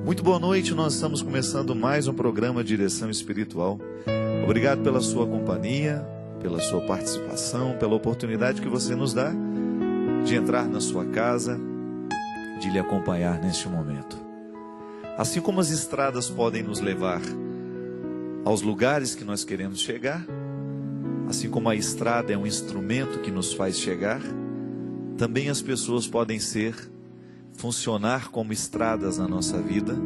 Muito boa noite, nós estamos começando mais um programa Direção Espiritual. Obrigado pela sua companhia, pela sua participação, pela oportunidade que você nos dá de entrar na sua casa, de lhe acompanhar neste momento. Assim como as estradas podem nos levar aos lugares que nós queremos chegar, assim como a estrada é um instrumento que nos faz chegar, também as pessoas podem funcionar como estradas na nossa vida,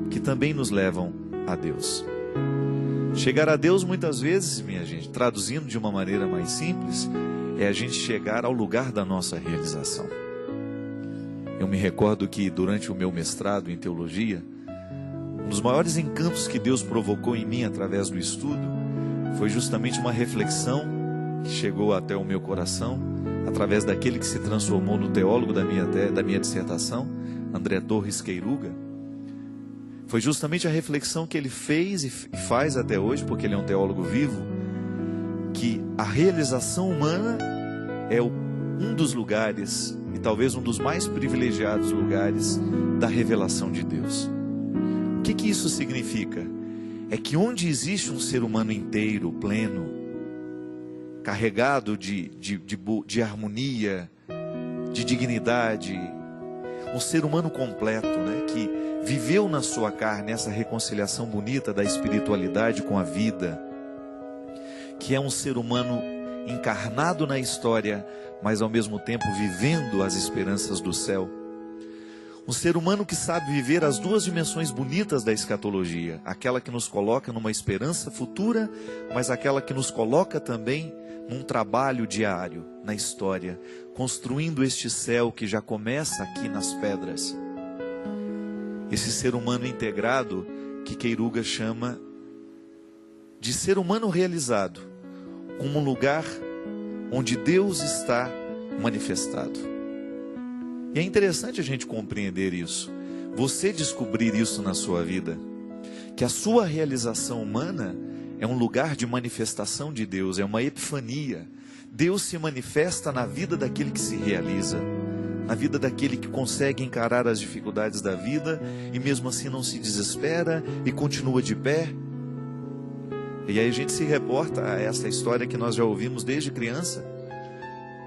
que também nos levam a Deus. Chegar a Deus muitas vezes, minha gente, traduzindo de uma maneira mais simples, é a gente chegar ao lugar da nossa realização. Eu me recordo que durante o meu mestrado em teologia, um dos maiores encantos que Deus provocou em mim através do estudo, foi justamente uma reflexão que chegou até o meu coração, através daquele que se transformou no teólogo da minha dissertação, André Torres Queiruga. Foi justamente a reflexão que ele fez e faz até hoje, porque ele é um teólogo vivo, que a realização humana é um dos lugares, e talvez um dos mais privilegiados lugares, da revelação de Deus. O que isso significa? É que onde existe um ser humano inteiro, pleno, carregado de harmonia, de dignidade, um ser humano completo, né, que viveu na sua carne essa reconciliação bonita da espiritualidade com a vida, que é um ser humano encarnado na história, mas ao mesmo tempo vivendo as esperanças do céu. Um ser humano que sabe viver as duas dimensões bonitas da escatologia, aquela que nos coloca numa esperança futura, mas aquela que nos coloca também num trabalho diário, na história, construindo este céu que já começa aqui nas pedras. Esse ser humano integrado, que Queiruga chama de ser humano realizado, como um lugar onde Deus está manifestado. E é interessante a gente compreender isso, você descobrir isso na sua vida, que a sua realização humana é um lugar de manifestação de Deus, é uma epifania. Deus se manifesta na vida daquele que se realiza, na vida daquele que consegue encarar as dificuldades da vida e mesmo assim não se desespera e continua de pé. E aí a gente se reporta a essa história que nós já ouvimos desde criança,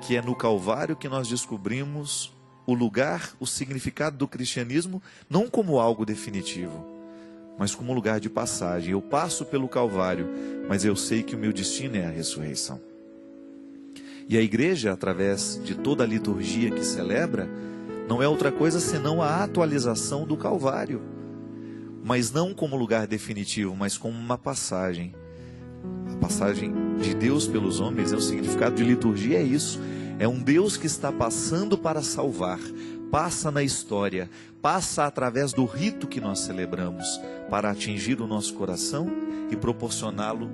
que é no Calvário que nós descobrimos o lugar, o significado do cristianismo, não como algo definitivo, mas como um lugar de passagem. Eu passo pelo Calvário, mas eu sei que o meu destino é a ressurreição. E a igreja, através de toda a liturgia que celebra, não é outra coisa senão a atualização do Calvário, mas não como lugar definitivo, mas como uma passagem. A passagem de Deus pelos homens, o significado de liturgia é isso, é um Deus que está passando para salvar, passa na história, passa através do rito que nós celebramos, para atingir o nosso coração e proporcioná-lo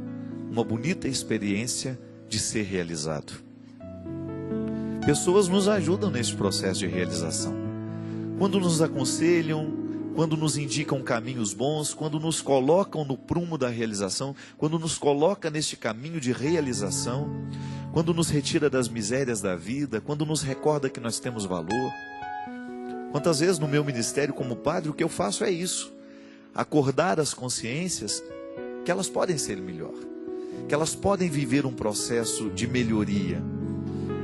uma bonita experiência de ser realizado. Pessoas nos ajudam nesse processo de realização, quando nos aconselham, quando nos indicam caminhos bons, quando nos colocam no prumo da realização, quando nos coloca neste caminho de realização, quando nos retira das misérias da vida, quando nos recorda que nós temos valor. Quantas vezes no meu ministério como padre o que eu faço é isso, acordar as consciências que elas podem ser melhor, que elas podem viver um processo de melhoria.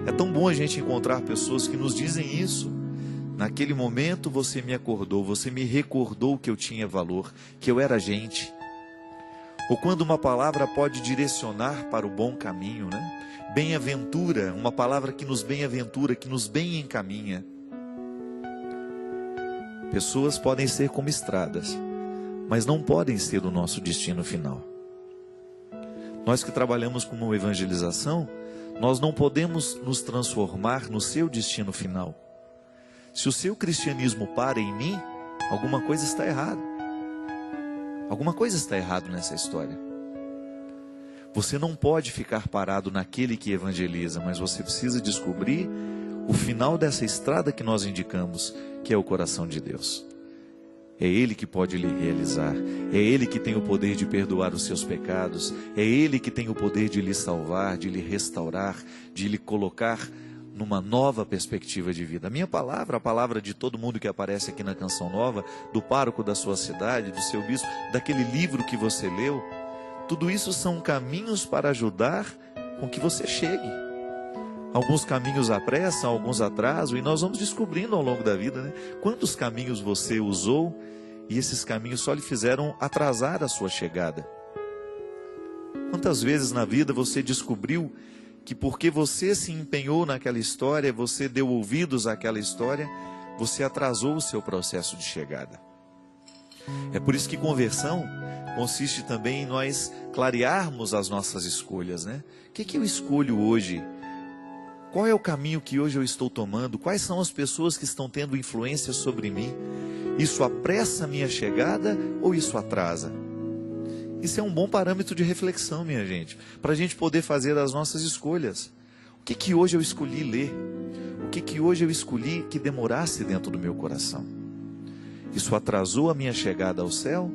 É tão bom a gente encontrar pessoas que nos dizem isso. Naquele momento você me acordou, você me recordou que eu tinha valor, que eu era gente. Ou quando uma palavra pode direcionar para o bom caminho, né? Bem-aventura, uma palavra que nos bem-aventura, que nos bem encaminha. Pessoas podem ser como estradas, mas não podem ser o nosso destino final. Nós que trabalhamos com uma evangelização, nós não podemos nos transformar no seu destino final. Se o seu cristianismo para em mim, alguma coisa está errada. Alguma coisa está errada nessa história. Você não pode ficar parado naquele que evangeliza, mas você precisa descobrir o final dessa estrada que nós indicamos, que é o coração de Deus. É Ele que pode lhe realizar, é Ele que tem o poder de perdoar os seus pecados, é Ele que tem o poder de lhe salvar, de lhe restaurar, de lhe colocar numa nova perspectiva de vida. A minha palavra, a palavra de todo mundo que aparece aqui na Canção Nova, do pároco da sua cidade, do seu bispo, daquele livro que você leu, tudo isso são caminhos para ajudar com que você chegue. Alguns caminhos apressam, alguns atrasam, e nós vamos descobrindo ao longo da vida, né? Quantos caminhos você usou e esses caminhos só lhe fizeram atrasar a sua chegada. Quantas vezes na vida você descobriu que porque você se empenhou naquela história, você deu ouvidos àquela história, você atrasou o seu processo de chegada. É por isso que conversão consiste também em nós clarearmos as nossas escolhas, né? O que eu escolho hoje? Qual é o caminho que hoje eu estou tomando? Quais são as pessoas que estão tendo influência sobre mim? Isso apressa a minha chegada ou isso atrasa? Isso é um bom parâmetro de reflexão, minha gente, para a gente poder fazer as nossas escolhas. O que hoje eu escolhi ler? O que hoje eu escolhi que demorasse dentro do meu coração? Isso atrasou a minha chegada ao céu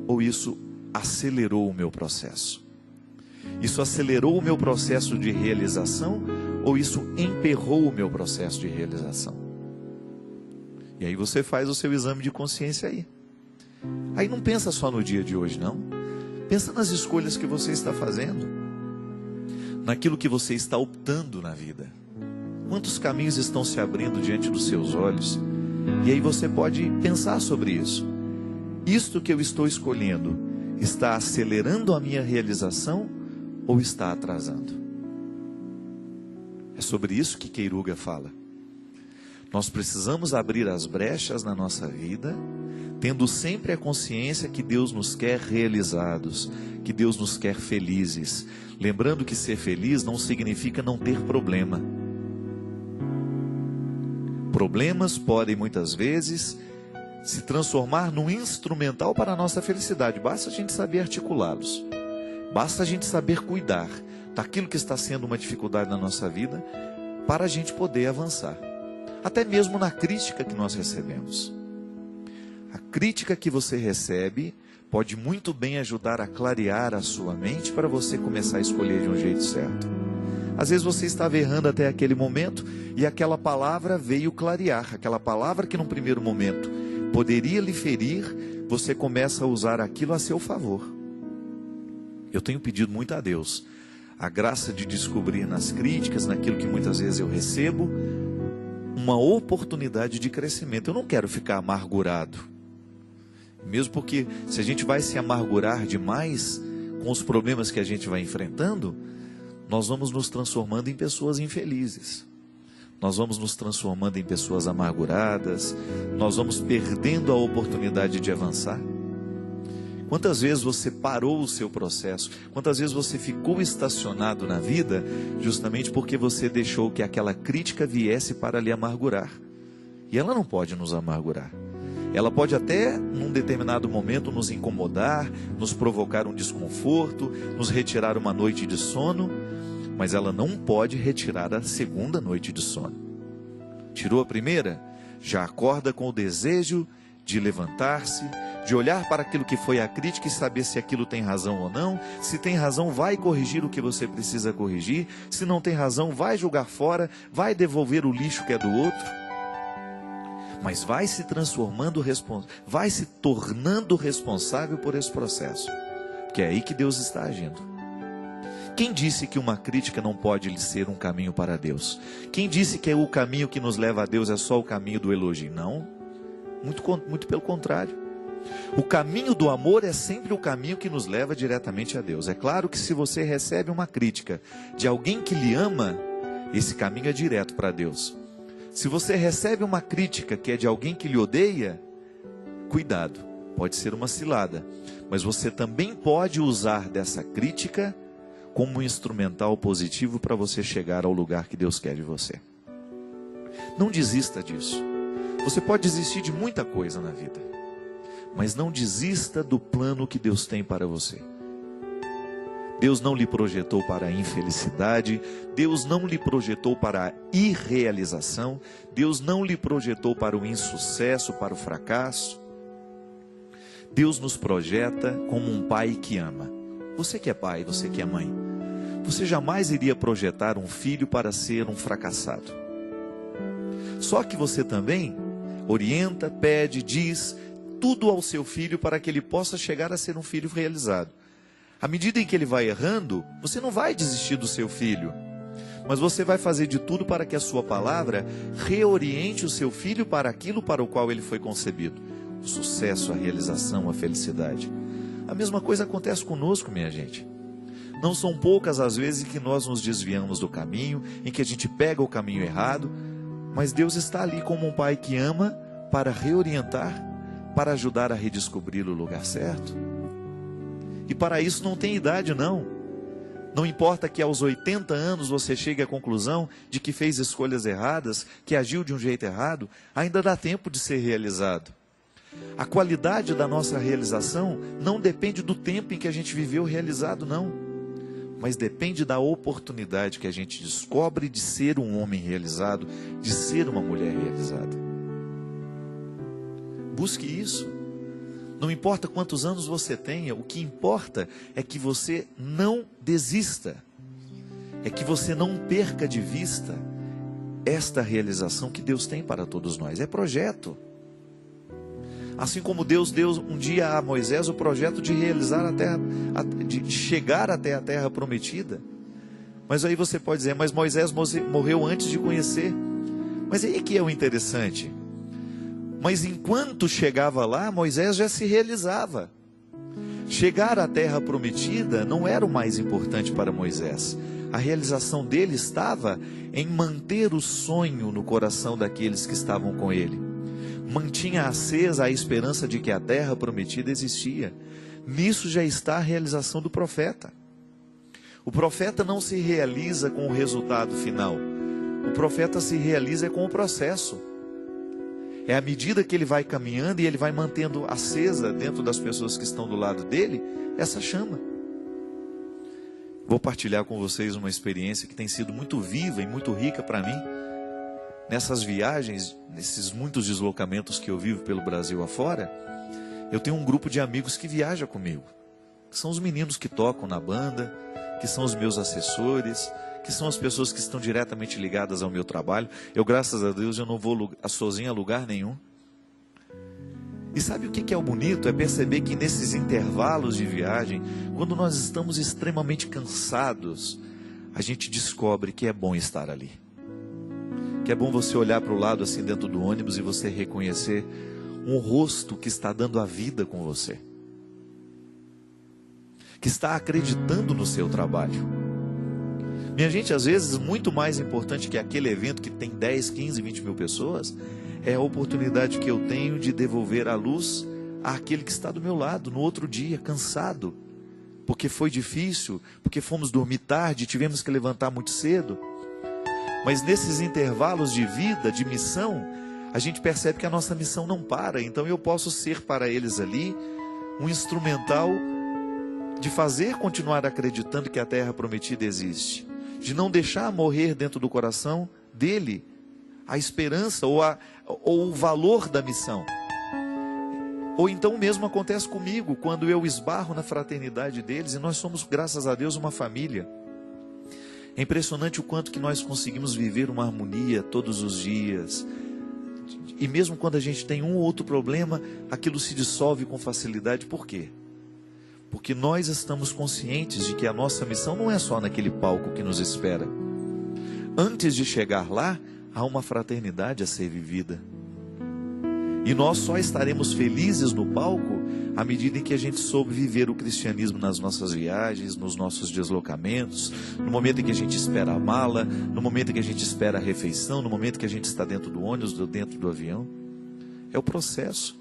ou isso acelerou o meu processo? Isso acelerou o meu processo de realização ou isso emperrou o meu processo de realização? E aí você faz o seu exame de consciência aí. Aí não pensa só no dia de hoje, não. Pensa nas escolhas que você está fazendo, naquilo que você está optando na vida. Quantos caminhos estão se abrindo diante dos seus olhos? E aí você pode pensar sobre isso. Isto que eu estou escolhendo está acelerando a minha realização ou está atrasando? É sobre isso que Queiruga fala. Nós precisamos abrir as brechas na nossa vida, tendo sempre a consciência que Deus nos quer realizados, que Deus nos quer felizes. Lembrando que ser feliz não significa não ter problema. Problemas podem muitas vezes se transformar num instrumental para a nossa felicidade. Basta a gente saber articulá-los. Basta a gente saber cuidar daquilo que está sendo uma dificuldade na nossa vida, para a gente poder avançar. Até mesmo na crítica que nós recebemos. A crítica que você recebe pode muito bem ajudar a clarear a sua mente para você começar a escolher de um jeito certo. Às vezes você estava errando até aquele momento e aquela palavra veio clarear. Aquela palavra que num primeiro momento poderia lhe ferir, você começa a usar aquilo a seu favor. Eu tenho pedido muito a Deus a graça de descobrir nas críticas, naquilo que muitas vezes eu recebo, uma oportunidade de crescimento. Eu não quero ficar amargurado. Mesmo porque se a gente vai se amargurar demais com os problemas que a gente vai enfrentando, nós vamos nos transformando em pessoas infelizes. Nós vamos nos transformando em pessoas amarguradas. Nós vamos perdendo a oportunidade de avançar. Quantas vezes você parou o seu processo? Quantas vezes você ficou estacionado na vida justamente porque você deixou que aquela crítica viesse para lhe amargurar? E ela não pode nos amargurar. Ela pode até, num determinado momento, nos incomodar, nos provocar um desconforto, nos retirar uma noite de sono, mas ela não pode retirar a segunda noite de sono. Tirou a primeira? Já acorda com o desejo de levantar-se, de olhar para aquilo que foi a crítica e saber se aquilo tem razão ou não. Se tem razão, vai corrigir o que você precisa corrigir. Se não tem razão, vai jogar fora, vai devolver o lixo que é do outro. Mas vai se transformando, vai se tornando responsável por esse processo. Porque é aí que Deus está agindo. Quem disse que uma crítica não pode ser um caminho para Deus? Quem disse que o caminho que nos leva a Deus é só o caminho do elogio? Não. Muito pelo contrário. O caminho do amor é sempre o caminho que nos leva diretamente a Deus. É claro que se você recebe uma crítica de alguém que lhe ama, esse caminho é direto para Deus. Se você recebe uma crítica que é de alguém que lhe odeia, cuidado, pode ser uma cilada. Mas você também pode usar dessa crítica como um instrumental positivo para você chegar ao lugar que Deus quer de você. Não desista disso. Você pode desistir de muita coisa na vida, mas não desista do plano que Deus tem para você. Deus não lhe projetou para a infelicidade, Deus não lhe projetou para a irrealização, Deus não lhe projetou para o insucesso, para o fracasso. Deus nos projeta como um pai que ama. Você que é pai, você que é mãe, você jamais iria projetar um filho para ser um fracassado. Só que você também orienta, pede, diz tudo ao seu filho para que ele possa chegar a ser um filho realizado. À medida em que ele vai errando, você não vai desistir do seu filho, mas você vai fazer de tudo para que a sua palavra reoriente o seu filho para aquilo para o qual ele foi concebido. O sucesso, a realização, a felicidade. A mesma coisa acontece conosco, minha gente. Não são poucas as vezes que nós nos desviamos do caminho, em que a gente pega o caminho errado, mas Deus está ali como um pai que ama para reorientar, para ajudar a redescobrir o lugar certo. E para isso não tem idade, não. Não importa que aos 80 anos você chegue à conclusão de que fez escolhas erradas, que agiu de um jeito errado, ainda dá tempo de ser realizado. A qualidade da nossa realização não depende do tempo em que a gente viveu realizado, não. Mas depende da oportunidade que a gente descobre de ser um homem realizado, de ser uma mulher realizada. Busque isso. Não importa quantos anos você tenha, o que importa é que você não desista. É que você não perca de vista esta realização que Deus tem para todos nós. É projeto. Assim como Deus deu um dia a Moisés o projeto de realizar a terra, de chegar até a terra prometida. Mas aí você pode dizer, mas Moisés morreu antes de conhecer. Mas aí que é o interessante. Mas enquanto chegava lá, Moisés já se realizava. Chegar à terra prometida não era o mais importante para Moisés. A realização dele estava em manter o sonho no coração daqueles que estavam com ele. Mantinha acesa a esperança de que a terra prometida existia. Nisso já está a realização do profeta. O profeta não se realiza com o resultado final. O profeta se realiza com o processo. É à medida que ele vai caminhando e ele vai mantendo acesa dentro das pessoas que estão do lado dele, essa chama. Vou partilhar com vocês uma experiência que tem sido muito viva e muito rica para mim. Nessas viagens, nesses muitos deslocamentos que eu vivo pelo Brasil afora, eu tenho um grupo de amigos que viaja comigo. Que são os meninos que tocam na banda, que são os meus assessores, que são as pessoas que estão diretamente ligadas ao meu trabalho. Eu, graças a Deus, eu não vou sozinho a lugar nenhum. E sabe o que é o bonito? É perceber que nesses intervalos de viagem, quando nós estamos extremamente cansados, a gente descobre que é bom estar ali. Que é bom você olhar para o lado assim dentro do ônibus e você reconhecer um rosto que está dando a vida com você. Que está acreditando no seu trabalho. Minha gente, às vezes, muito mais importante que aquele evento que tem 10, 15, 20 mil pessoas, é a oportunidade que eu tenho de devolver a luz àquele que está do meu lado, no outro dia, cansado, porque foi difícil, porque fomos dormir tarde, tivemos que levantar muito cedo. Mas nesses intervalos de vida, de missão, a gente percebe que a nossa missão não para. Então eu posso ser para eles ali um instrumental de fazer continuar acreditando que a terra prometida existe. De não deixar morrer dentro do coração dele a esperança ou o valor da missão. Ou então mesmo acontece comigo, quando eu esbarro na fraternidade deles, e nós somos, graças a Deus, uma família. É impressionante o quanto que nós conseguimos viver uma harmonia todos os dias. E mesmo quando a gente tem um ou outro problema, aquilo se dissolve com facilidade. Por quê? Porque nós estamos conscientes de que a nossa missão não é só naquele palco que nos espera. Antes de chegar lá, há uma fraternidade a ser vivida. E nós só estaremos felizes no palco à medida em que a gente soube viver o cristianismo nas nossas viagens, nos nossos deslocamentos, no momento em que a gente espera a mala, no momento em que a gente espera a refeição, no momento em que a gente está dentro do ônibus, dentro do avião. É o processo.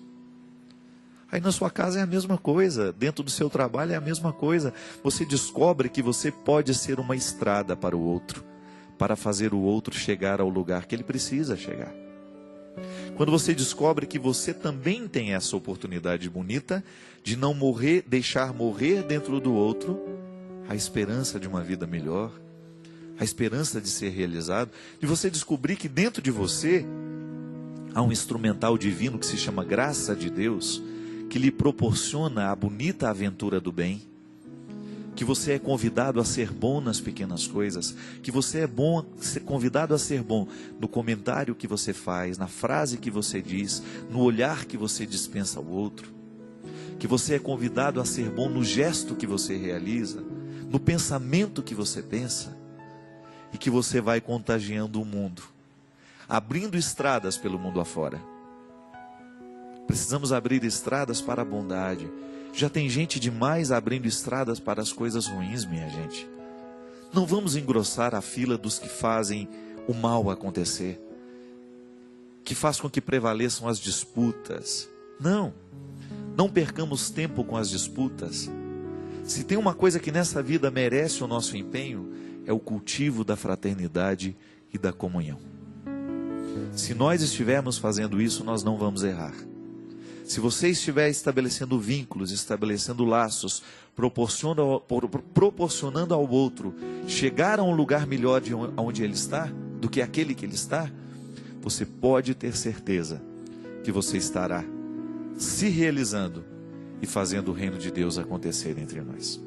Aí na sua casa é a mesma coisa, dentro do seu trabalho é a mesma coisa. Você descobre que você pode ser uma estrada para o outro, para fazer o outro chegar ao lugar que ele precisa chegar. Quando você descobre que você também tem essa oportunidade bonita de não morrer, deixar morrer dentro do outro a esperança de uma vida melhor, a esperança de ser realizado, de você descobrir que dentro de você há um instrumental divino que se chama graça de Deus, que lhe proporciona a bonita aventura do bem. que você é convidado a ser bom nas pequenas coisas, que você é convidado a ser bom no comentário que você faz, na frase que você diz, no olhar que você dispensa ao outro, que você é convidado a ser bom no gesto que você realiza, no pensamento que você pensa, e que você vai contagiando o mundo, abrindo estradas pelo mundo afora. Precisamos abrir estradas para a bondade. Já tem gente demais abrindo estradas para as coisas ruins, minha gente. Não vamos engrossar a fila dos que fazem o mal acontecer, que faz com que prevaleçam as disputas. Não percamos tempo com as disputas. Se tem uma coisa que nessa vida merece o nosso empenho, é o cultivo da fraternidade e da comunhão. Se nós estivermos fazendo isso, nós não vamos errar. Se você estiver estabelecendo vínculos, estabelecendo laços, proporcionando ao outro chegar a um lugar melhor de onde ele está, do que aquele que ele está, você pode ter certeza que você estará se realizando e fazendo o reino de Deus acontecer entre nós.